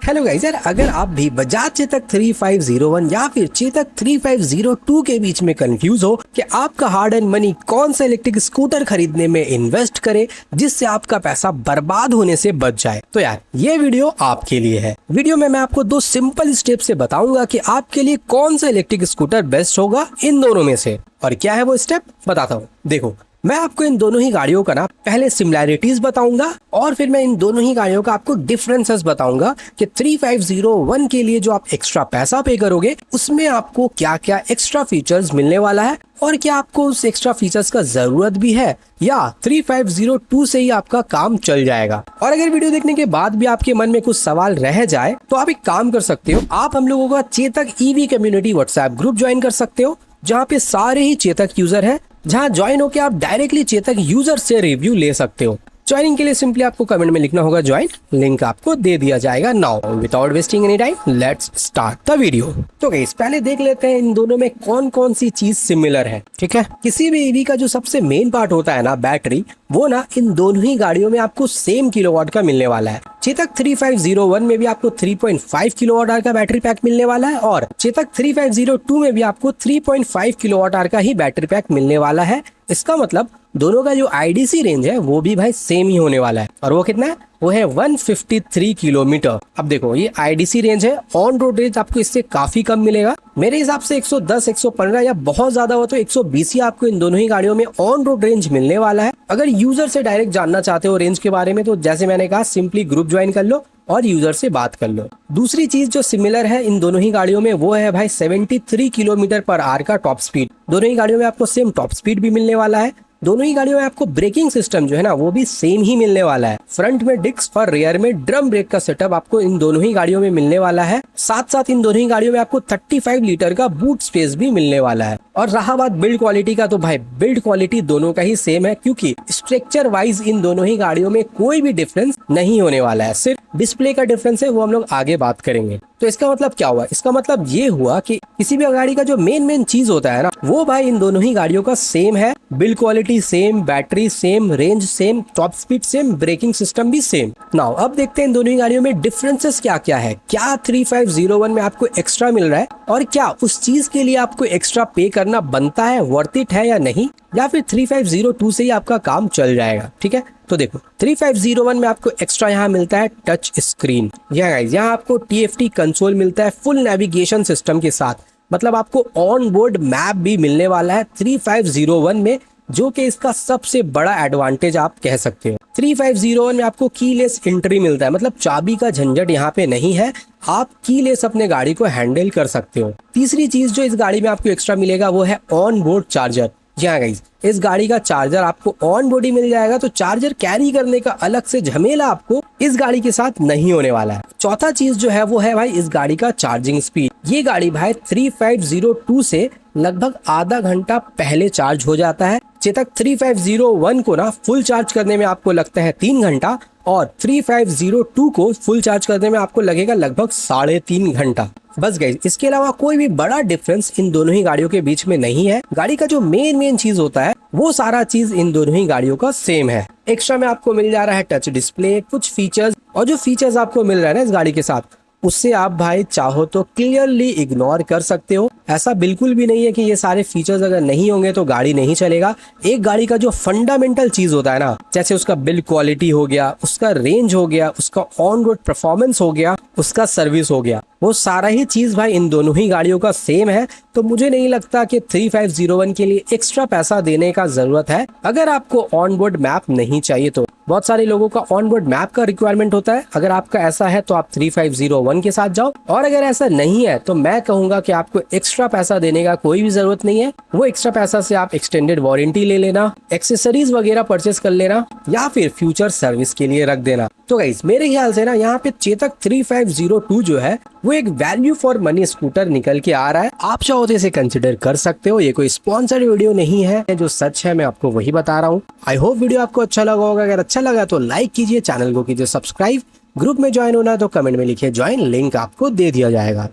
Hello guys यार, अगर आप भी बजाज चेतक 3501 या फिर चेतक 3502 के बीच में कंफ्यूज हो कि आपका हार्ड एंड मनी कौन सा इलेक्ट्रिक स्कूटर खरीदने में इन्वेस्ट करे जिससे आपका पैसा बर्बाद होने से बच जाए, तो यार ये वीडियो आपके लिए है। वीडियो में मैं आपको 2 सिंपल स्टेप से बताऊंगा कि आपके लिए कौन सा इलेक्ट्रिक स्कूटर बेस्ट होगा इन दोनों में से। और क्या है वो स्टेप, बताता हूँ। देखो, मैं आपको इन दोनों ही गाड़ियों का ना पहले सिमिलैरिटीज बताऊंगा और फिर मैं इन दोनों ही गाड़ियों का आपको डिफरेंसेस बताऊंगा कि 3501 के लिए जो आप एक्स्ट्रा पैसा पे करोगे उसमें आपको क्या क्या एक्स्ट्रा फीचर्स मिलने वाला है और क्या आपको उस एक्स्ट्रा फीचर्स का जरूरत भी है या 3502 से ही आपका काम चल जाएगा। और अगर वीडियो देखने के बाद भी आपके मन में कुछ सवाल रह जाए तो आप एक काम कर सकते हो, आप हम लोगों का Chetak EV community WhatsApp group join कर सकते हो जहाँ पे सारे ही चेतक यूजर है, जहां ज्वाइन होकर आप डायरेक्टली चेतक यूजर से रिव्यू ले सकते हो। ज्वाइनिंग के लिए सिंपली आपको कमेंट में लिखना होगा ज्वाइन, लिंक आपको दे दिया जाएगा। Now without wasting any time let's start the video. तो गाइस पहले देख लेते हैं इन दोनों में कौन कौन सी चीज सिमिलर है। ठीक है, किसी भी ईवी का जो सबसे मेन पार्ट होता है ना बैटरी, वो ना इन दोनों ही गाड़ियों में आपको सेम किलोवाट का मिलने वाला है। चेतक 3501 में भी आपको 3.5 किलोवाट आवर का बैटरी पैक मिलने वाला है और चेतक 3502 में भी आपको 3.5 किलोवाट आवर का ही बैटरी पैक मिलने वाला है। इसका मतलब दोनों का जो आईडीसी रेंज है वो भी भाई सेम ही होने वाला है। और वो कितना है, वो है 153 किलोमीटर। अब देखो ये आईडीसी रेंज है, ऑन रोड रेंज आपको इससे काफी कम मिलेगा। मेरे हिसाब से 110, 115 या बहुत ज्यादा हो तो 120 ही आपको इन दोनों ही गाड़ियों में ऑन रोड रेंज मिलने वाला है। अगर यूजर से डायरेक्ट जानना चाहते हो रेंज के बारे में तो जैसे मैंने कहा सिंपली ग्रुप ज्वाइन कर लो और यूजर से बात कर लो। दूसरी चीज जो सिमिलर है इन दोनों ही गाड़ियों में वो है भाई 73 किलोमीटर पर आवर का टॉप स्पीड। दोनों ही गाड़ियों में आपको सेम टॉप स्पीड भी मिलने वाला है। दोनों ही गाड़ियों में आपको ब्रेकिंग सिस्टम जो है ना वो भी सेम ही मिलने वाला है। फ्रंट में डिस्क और रियर में ड्रम ब्रेक का सेटअप आपको इन दोनों ही गाड़ियों में मिलने वाला है। साथ साथ इन दोनों ही गाड़ियों में आपको 35 लीटर का बूट स्पेस भी मिलने वाला है। और रहा बात बिल्ड क्वालिटी का, तो भाई बिल्ड क्वालिटी दोनों का ही सेम है क्योंकि स्ट्रक्चर वाइज इन दोनों ही गाड़ियों में कोई भी डिफरेंस नहीं होने वाला है। सिर्फ डिस्प्ले का डिफरेंस है, वो हम लोग आगे बात करेंगे। तो इसका मतलब क्या हुआ, इसका मतलब ये हुआ कि किसी भी गाड़ी का जो मेन चीज होता है ना वो भाई इन दोनों ही गाड़ियों का सेम है। Build quality same, battery same, range same, top speed same, braking system भी सेम। नाउ अब देखते हैं इन दोनों ही गाड़ियों में डिफरेंसेस क्या क्या है। क्या 3501 में आपको एक्स्ट्रा मिल रहा है और क्या उस चीज के लिए आपको एक्स्ट्रा पे करना बनता है, वर्थ इट है या नहीं, या फिर 3502 से ही आपका काम चल जाएगा। ठीक है, तो देखो 3501 में आपको एक्स्ट्रा यहाँ मिलता है टच स्क्रीन। यहाँ आपको TFT कंसोल मिलता है फुल नेविगेशन सिस्टम के साथ। मतलब आपको ऑन बोर्ड मैप भी मिलने वाला है 3501 में, जो कि इसका सबसे बड़ा एडवांटेज आप कह सकते हो। 3501 में आपको कीलेस एंट्री मिलता है, मतलब चाबी का झंझट यहाँ पे नहीं है, आप कीलेस अपने गाड़ी को हैंडल कर सकते हो। तीसरी चीज जो इस गाड़ी में आपको एक्स्ट्रा मिलेगा वो है ऑन बोर्ड चार्जर। जी हाँ गाइस, इस गाड़ी का चार्जर आपको ऑन बॉडी मिल जाएगा, तो चार्जर कैरी करने का अलग से झमेला आपको इस गाड़ी के साथ नहीं होने वाला है। चौथा चीज जो है वो है भाई इस गाड़ी का चार्जिंग स्पीड। ये गाड़ी भाई 3502 से लगभग आधा घंटा पहले चार्ज हो जाता है। चेतक 3501 को ना फुल चार्ज करने में आपको लगता है 3 घंटा और 3502 को फुल चार्ज करने में आपको लगेगा लगभग 3.5 घंटा। बस गाइस, इसके अलावा कोई भी बड़ा डिफरेंस इन दोनों ही गाड़ियों के बीच में नहीं है। गाड़ी का जो मेन चीज होता है वो सारा चीज इन दोनों ही गाड़ियों का सेम है। एक्स्ट्रा में आपको मिल जा रहा है टच डिस्प्ले, कुछ फीचर्स, और जो फीचर्स आपको मिल रहा है ना इस गाड़ी के साथ उससे आप भाई चाहो तो क्लियरली इग्नोर कर सकते हो। ऐसा बिल्कुल भी नहीं है कि ये सारे फीचर्स अगर नहीं होंगे तो गाड़ी नहीं चलेगा। एक गाड़ी का जो फंडामेंटल चीज होता है ना, जैसे उसका बिल्ड क्वालिटी हो गया, उसका रेंज हो गया, उसका ऑन रोड परफॉर्मेंस हो गया, उसका सर्विस हो गया, वो सारा ही चीज भाई इन दोनों ही गाड़ियों का सेम है। तो मुझे नहीं लगता कि 3501 के लिए एक्स्ट्रा पैसा देने का जरूरत है। अगर आपको ऑन बोर्ड मैप नहीं चाहिए तो बहुत सारे लोगों का ऑन बोर्ड मैप का रिक्वायरमेंट होता है। अगर आपका ऐसा है तो आप 3501 के साथ जाओ, और अगर ऐसा नहीं है तो मैं कहूंगा कि आपको एक्स्ट्रा पैसा देने का कोई भी जरूरत नहीं है। वो एक्स्ट्रा पैसा से आप एक्सटेंडेड वारंटी ले लेना, एक्सेसरीज वगैरह परचेस कर लेना या फिर फ्यूचर सर्विस के लिए रख देना। तो गाइस मेरे ख्याल से ना यहाँ पे चेतक 3502 जो है वो एक वैल्यू फॉर मनी स्कूटर निकल के आ रहा है। आप चाहो तो इसे कंसिडर कर सकते हो। ये कोई स्पॉन्सर्ड वीडियो नहीं है, जो सच है मैं आपको वही बता रहा हूँ। आई होप वीडियो आपको अच्छा लगा होगा। अगर अच्छा लगा तो लाइक कीजिए, चैनल को कीजिए सब्सक्राइब, ग्रुप में ज्वाइन होना है तो कमेंट में लिखिए ज्वाइन, लिंक आपको दे दिया जाएगा।